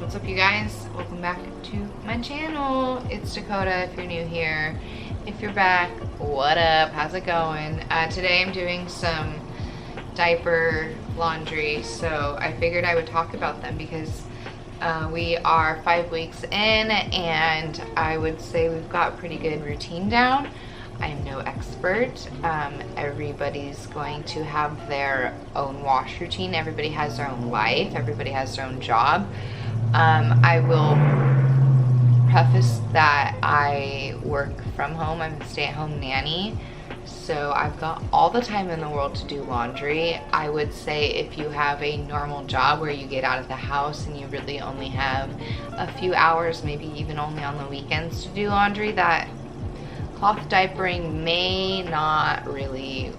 What's up, you guys? Welcome back to my channel. It's Dakota if you're new here. If you're back, what up? How's it going? Today I'm doing some diaper laundry, so I figured I would talk about them because we are 5 weeks in and I would say we've got a pretty good routine down. I am no expert. Everybody's going to have their own wash routine. Everybody has their own life. Everybody has their own job. I will preface that I work from home. I'm a stay-at-home nanny, so I've got all the time in the world to do laundry. I would say if you have a normal job where you get out of the house and you really only have a few hours, maybe even only on the weekends to do laundry, that cloth diapering may not really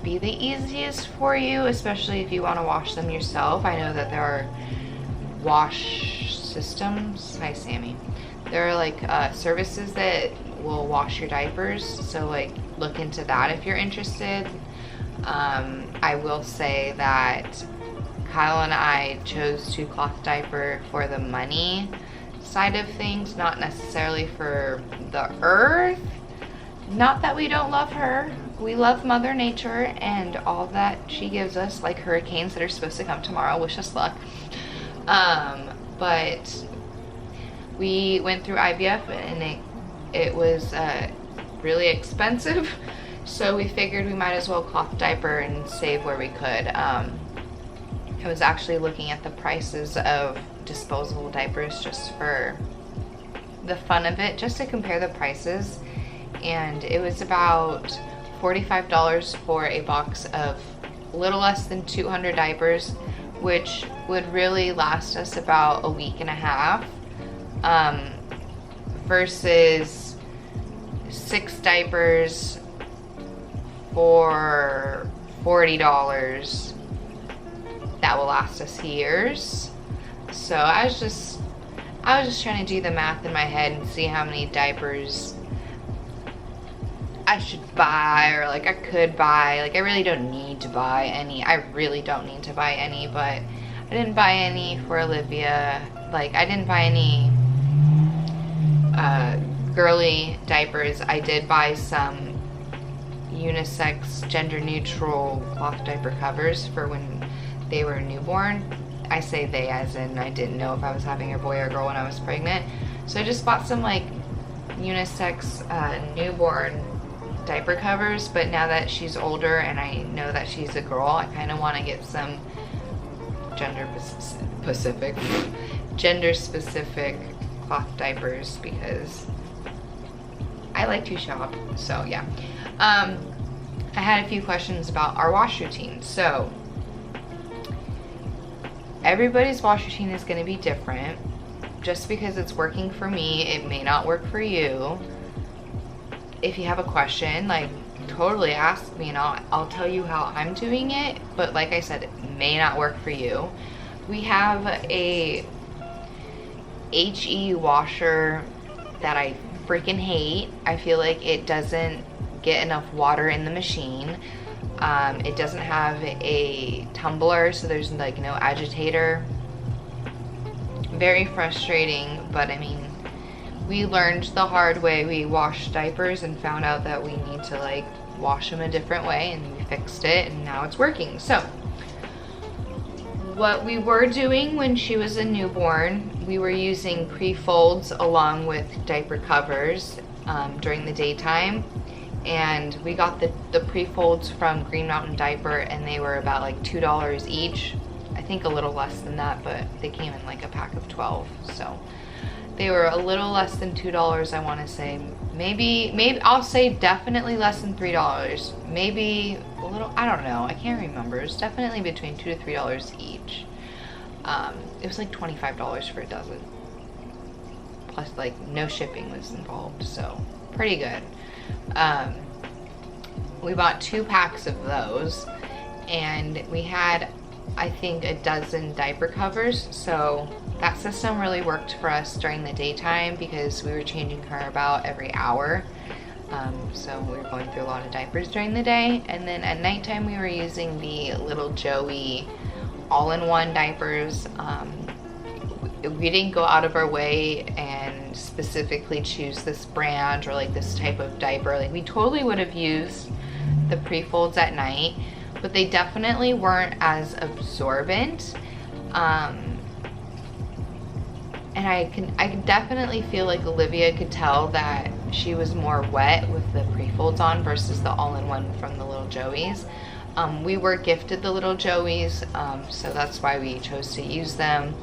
be the easiest for you, especially if you want to wash them yourself. I know that there are wash systems. Hi, Sammy. There are like services that will wash your diapers, so like look into that if you're interested. I will say that Kyle and I chose to cloth diaper for the money side of things, not necessarily for the earth. Not that we don't love her. We love Mother Nature and all that she gives us, like hurricanes that are supposed to come tomorrow. Wish us luck. But we went through IVF and it was really expensive, so we figured we might as well cloth diaper and save where we could. I was actually looking at the prices of disposable diapers just for the fun of it, just to compare the prices, and it was about $45 for a box of a little less than 200 diapers, which would really last us about a week and a half, versus 6 diapers for $40 that will last us years. So I was just trying to do the math in my head and see how many diapers I should buy, or like I could buy. Like I really don't need to buy any. I really don't need to buy any, but I didn't buy any for Olivia. Like I didn't buy any girly diapers. I did buy some unisex, gender neutral cloth diaper covers for when they were newborn. I say they as in I didn't know if I was having a boy or girl when I was pregnant. So I just bought some like unisex newborn diaper covers, but now that she's older and I know that she's a girl, I kind of want to get some gender specific cloth diapers because I like to shop. So yeah, I had a few questions about our wash routine. So everybody's wash routine is going to be different. Just because it's working for me, it may not work for you. If you have a question, like totally ask me and I'll tell you how I'm doing it, but like I said, it may not work for you. We have a HE washer that I freaking hate. I feel like it doesn't get enough water in the machine. It doesn't have a tumbler, so there's like no agitator. Very frustrating, but I mean, we learned the hard way. We washed diapers and found out that we need to like wash them a different way, and we fixed it and now it's working. So what we were doing when she was a newborn, we were using pre-folds along with diaper covers during the daytime, and we got the pre-folds from Green Mountain Diaper, and they were about like $2 each. I think a little less than that, but they came in like a pack of 12, so they were a little less than $2, I want to say. Maybe I'll say definitely less than $3. Maybe a little, I don't know. I can't remember. It's definitely between $2 to $3 each. It was like $25 for a dozen. Plus like no shipping was involved, so pretty good. We bought 2 packs of those, and we had, I think, a dozen diaper covers, so that system really worked for us during the daytime because we were changing her about every hour. So we were going through a lot of diapers during the day, and then at nighttime we were using the little Joey all-in-one diapers. we didn't go out of our way and specifically choose this brand or like this type of diaper. Like, we totally would have used the pre-folds at night, but they definitely weren't as absorbent. And I can definitely feel like Olivia could tell that she was more wet with the pre-folds on versus the all-in-one from the little Joeys. We were gifted the little Joeys, so that's why we chose to use them.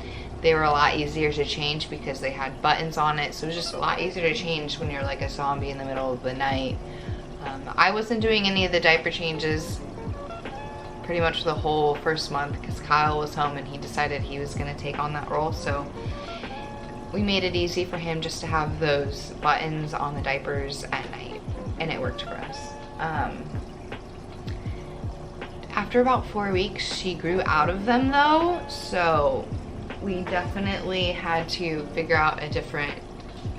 They were a lot easier to change because they had buttons on it, so it was just a lot easier to change when you're like a zombie in the middle of the night. I wasn't doing any of the diaper changes pretty much the whole first month because Kyle was home and he decided he was going to take on that role, so we made it easy for him just to have those buttons on the diapers at night, and it worked for us. After about 4 weeks, she grew out of them though, so we definitely had to figure out a different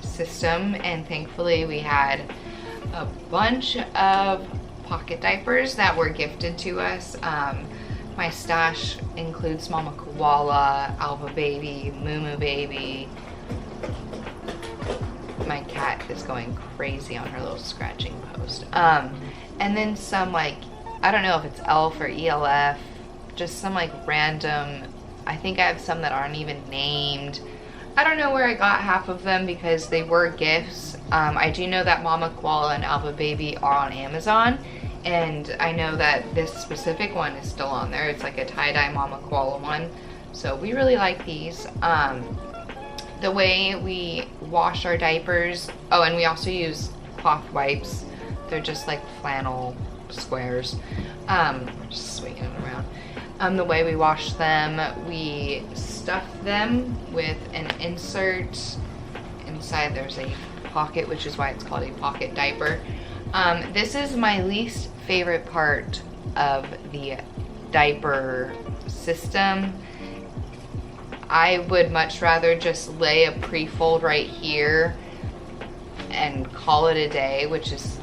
system, and thankfully we had a bunch of pocket diapers that were gifted to us. My stash includes Mama Koala, Alva Baby, Moo Moo Baby. My cat is going crazy on her little scratching post. And then some, like, I don't know if it's ELF or ELF, just some like random, I think I have some that aren't even named. I don't know where I got half of them because they were gifts. I do know that Mama Koala and Alva Baby are on Amazon, and I know that this specific one is still on there. It's like a tie-dye Mama Koala one, so we really like these. The way we wash our diapers, oh, and we also use cloth wipes. They're just like flannel squares, just swinging them around. The way we wash them, we stuff them with an insert. Inside there's a pocket, which is why it's called a pocket diaper. This is my least favorite part of the diaper system. I would much rather just lay a pre-fold right here and call it a day, which is,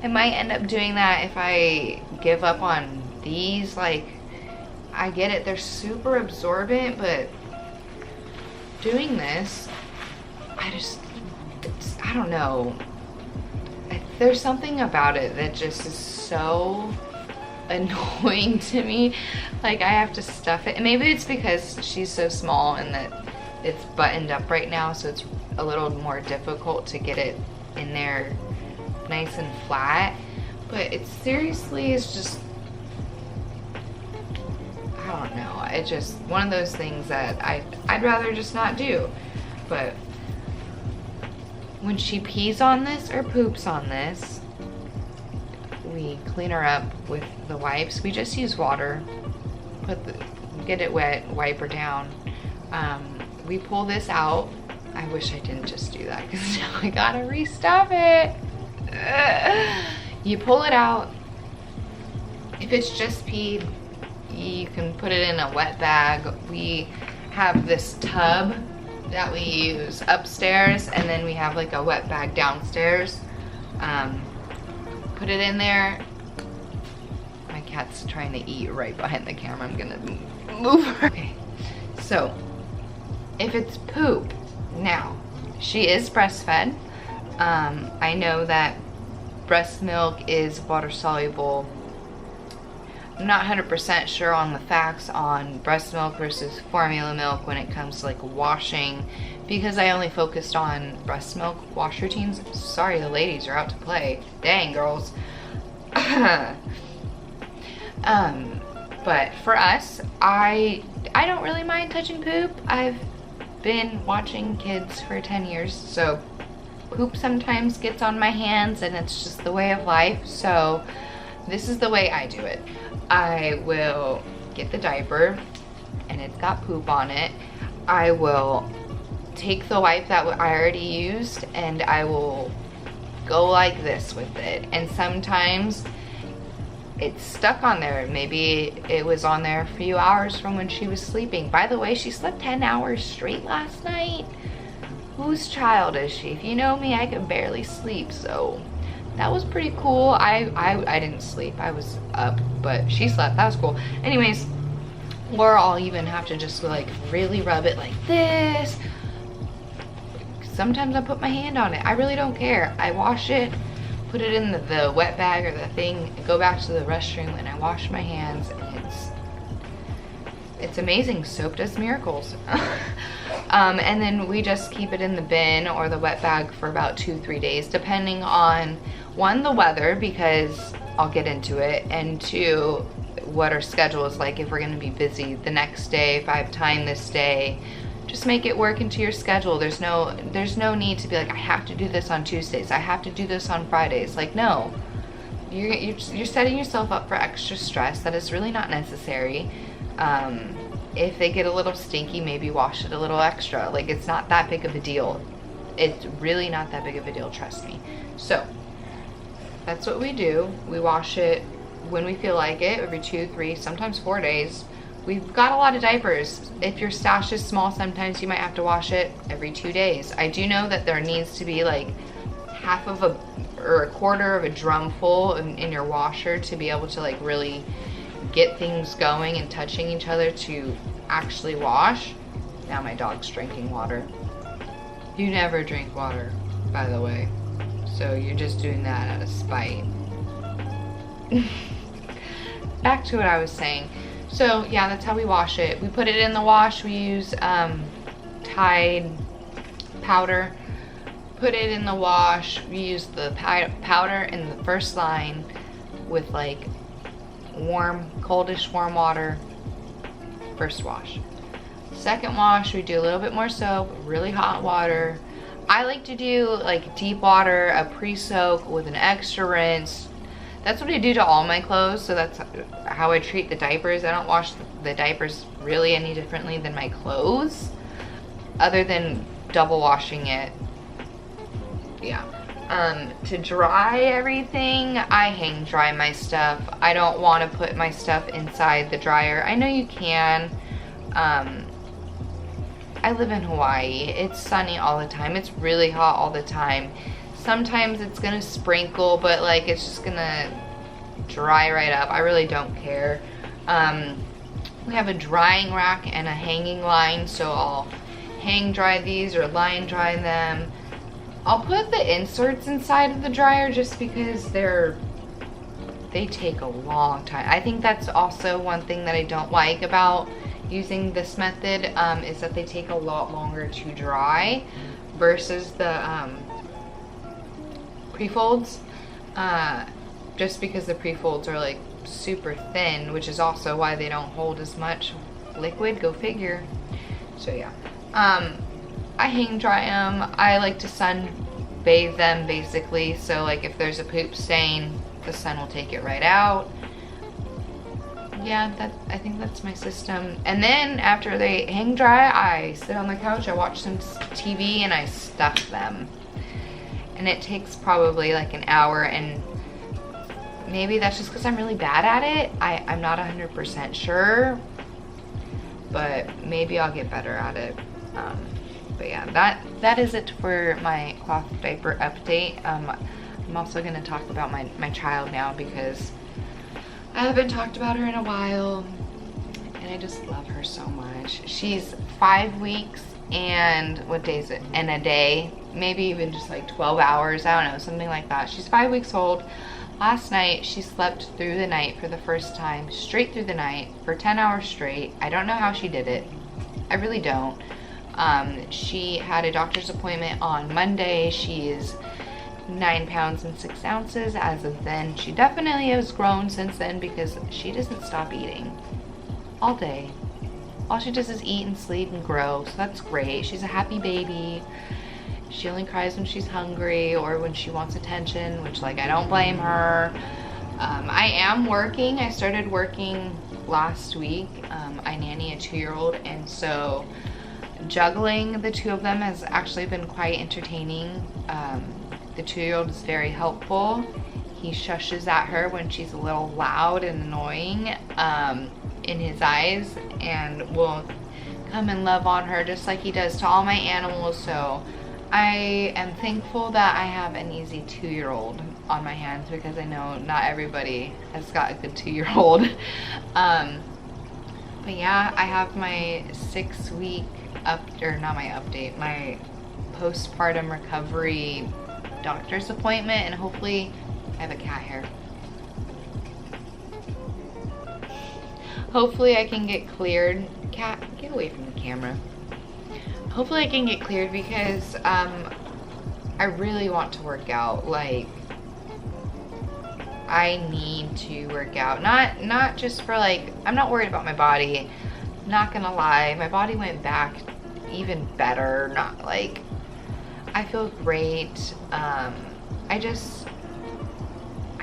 I might end up doing that if I give up on these. Like, I get it, they're super absorbent, but doing this, I don't know. There's something about it that just is so annoying to me. Like, I have to stuff it, and maybe it's because she's so small and that it's buttoned up right now, so it's a little more difficult to get it in there nice and flat. But it seriously is just, I don't know, it's just one of those things that I'd rather just not do. But when she pees on this or poops on this, we clean her up with the wipes. We just use water, get it wet, wipe her down. We pull this out. I wish I didn't just do that because now I gotta restuff it. You pull it out. If it's just pee, you can put it in a wet bag. We have this tub that we use upstairs, and then we have like a wet bag downstairs. Put it in there. My cat's trying to eat right behind the camera. I'm gonna move her. Okay, so if it's poop, now she is breastfed. I know that breast milk is water soluble. I'm not 100% sure on the facts on breast milk versus formula milk when it comes to like washing, because I only focused on breast milk wash routines. Sorry, the ladies are out to play. Dang, girls. But for us, I don't really mind touching poop. I've been watching kids for 10 years, so poop sometimes gets on my hands, and it's just the way of life. So this is the way I do it. I will get the diaper and it's got poop on it. I will take the wipe that I already used and I will go like this with it. And sometimes it's stuck on there. Maybe it was on there a few hours from when she was sleeping. By the way, she slept 10 hours straight last night. Whose child is she? If you know me, I could barely sleep, so that was pretty cool. I didn't sleep, I was up, but she slept. That was cool. Anyways, Or I'll even have to just like really rub it like this. Sometimes I put my hand on it. I really don't care. I wash it, put it in the wet bag or the thing, go back to the restroom, and I wash my hands, and it's amazing. Soap does miracles. And then we just keep it in the bin or the wet bag for about 2-3 days, depending on, one, the weather, because I'll get into it, and two, what our schedule is like. If we're going to be busy the next day, if I have time this day, just make it work into your schedule. There's no need to be like, I have to do this on Tuesdays, I have to do this on Fridays. Like, no, you're setting yourself up for extra stress that is really not necessary. If they get a little stinky, maybe wash it a little extra. Like, it's not that big of a deal. It's really not that big of a deal, trust me. So that's what we do. We wash it when we feel like it, every 2, 3, sometimes 4 days. We've got a lot of diapers. If your stash is small, sometimes you might have to wash it every 2 days. I do know that there needs to be like half of or a quarter of a drum full in your washer to be able to like really get things going and touching each other to actually wash. Now my dog's drinking water. You never drink water, by the way. So you're just doing that out of spite. Back to what I was saying. So yeah, that's how we wash it. We put it in the wash. We use Tide powder. Put it in the wash. We use the powder in the first line with like coldish warm water. First wash. Second wash, we do a little bit more soap, really hot water. I like to do like deep water, a pre-soak with an extra rinse. That's what I do to all my clothes, so that's how I treat the diapers. I don't wash the diapers really any differently than my clothes, other than double washing it. Yeah. To dry everything, I hang dry my stuff. I don't want to put my stuff inside the dryer. I know you can. I live in Hawaii. It's sunny all the time. It's really hot all the time. Sometimes it's gonna sprinkle, but like it's just gonna dry right up. I really don't care. We have a drying rack and a hanging line, so I'll hang dry these or line dry them. I'll put the inserts inside of the dryer just because they take a long time. I think that's also one thing that I don't like about using this method, is that they take a lot longer to dry versus the pre-folds, just because the pre-folds are like super thin, which is also why they don't hold as much liquid, go figure. So yeah, I hang dry them. I like to sun bathe them basically, so like if there's a poop stain, the sun will take it right out. Yeah, I think that's my system. And then after they hang dry, I sit on the couch, I watch some TV, and I stuff them. And it takes probably like an hour, and maybe that's just because I'm really bad at it. I'm not 100% sure, but maybe I'll get better at it. But yeah, that is it for my cloth diaper update. I'm also going to talk about my child now, because I haven't talked about her in a while, and I just love her so much. She's 5 weeks and what day is it? And a day, maybe even just like 12 hours, I don't know, something like that. She's 5 weeks old. Last night, she slept through the night for the first time, straight through the night, for 10 hours straight. I don't know how she did it. I really don't. She had a doctor's appointment on Monday. She is 9 pounds and 6 ounces as of then. She definitely has grown since then, because she doesn't stop eating all day. All she does is eat and sleep and grow, so that's great. She's a happy baby. She only cries when she's hungry or when she wants attention, which, like, I don't blame her. I am working. I started working last week. I nanny a 2-year-old, and so juggling the two of them has actually been quite entertaining. The 2-year-old is very helpful. He shushes at her when she's a little loud and annoying in his eyes, and will come and love on her just like he does to all my animals. So I am thankful that I have an easy 2-year-old on my hands, because I know not everybody has got a good 2-year-old. But yeah, I have my 6-week my postpartum recovery doctor's appointment, and hopefully I have a cat hair. Hopefully I can get cleared. Cat, get away from the camera. Hopefully I can get cleared because I really want to work out. Like, I need to work out. Not just for like, I'm not worried about my body. Not gonna lie, my body went back even better. Not like, I feel great. I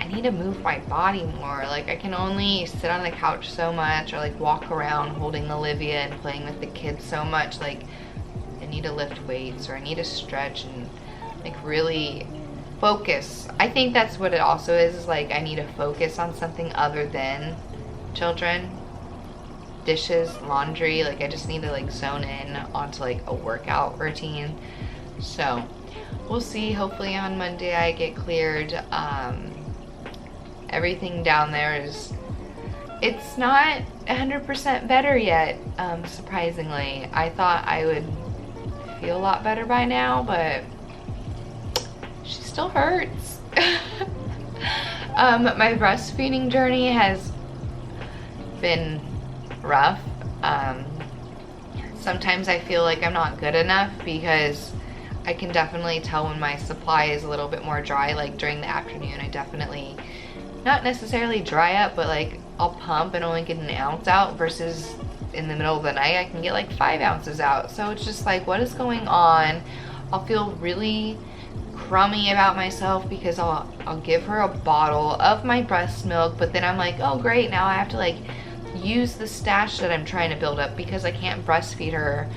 need to move my body more. Like, I can only sit on the couch so much, or like walk around holding Olivia and playing with the kids so much. Like, I need to lift weights, or I need to stretch and like really focus. I think that's what it also is like, I need to focus on something other than children, dishes, laundry. Like, I just need to like zone in onto like a workout routine. So we'll see. Hopefully on Monday I get cleared. Everything down there it's not 100% better yet, surprisingly. I thought I would feel a lot better by now, but she still hurts. My breastfeeding journey has been rough. Sometimes I feel like I'm not good enough because I can definitely tell when my supply is a little bit more dry. Like during the afternoon, I definitely, not necessarily dry up, but like I'll pump and only get an ounce out, versus in the middle of the night I can get like 5 ounces out. So it's just like, what is going on? I'll feel really crummy about myself because I'll give her a bottle of my breast milk, but then I'm like, oh great, now I have to like use the stash that I'm trying to build up because I can't breastfeed her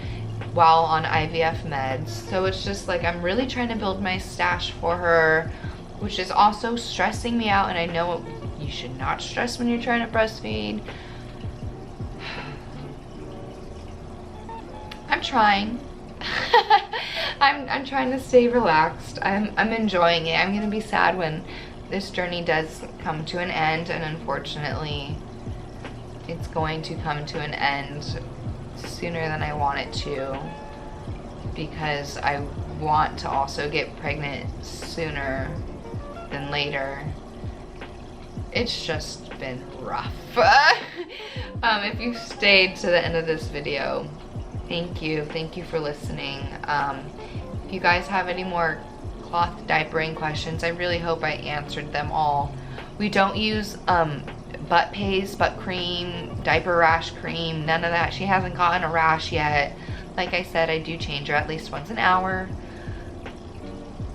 while on IVF meds. So it's just like, I'm really trying to build my stash for her, which is also stressing me out. And I know you should not stress when you're trying to breastfeed. I'm trying. I'm trying to stay relaxed. I'm enjoying it. I'm gonna be sad when this journey does come to an end, and unfortunately it's going to come to an end sooner than I want it to, because I want to also get pregnant sooner than later. It's just been rough. If you stayed to the end of this video, thank you for listening. If you guys have any more cloth diapering questions, I really hope I answered them all. We don't use butt paste, butt cream, diaper rash cream, none of that. She hasn't gotten a rash yet. Like I said, I do change her at least once an hour.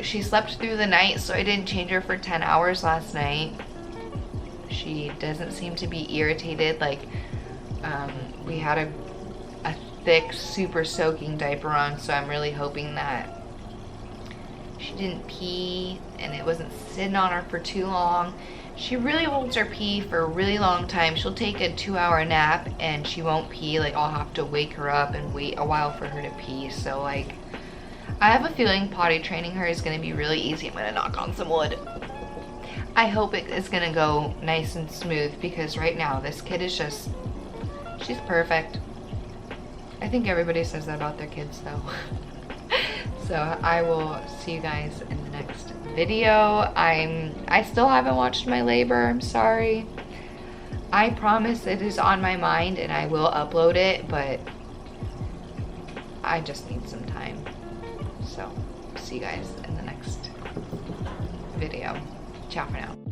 She slept through the night, so I didn't change her for 10 hours last night. She doesn't seem to be irritated. Like, we had a thick, super soaking diaper on, so I'm really hoping that she didn't pee and it wasn't sitting on her for too long. She really holds her pee for a really long time. She'll take a 2-hour nap and she won't pee. Like, I'll have to wake her up and wait a while for her to pee. So like, I have a feeling potty training her is going to be really easy. I'm going to knock on some wood. I hope it is going to go nice and smooth, because right now this kid is just, she's perfect. I think everybody says that about their kids though. So I will see you guys in the next video. I still haven't watched my labor, I'm sorry. I promise it is on my mind and I will upload it, but I just need some time. So see you guys in the next video. Ciao for now.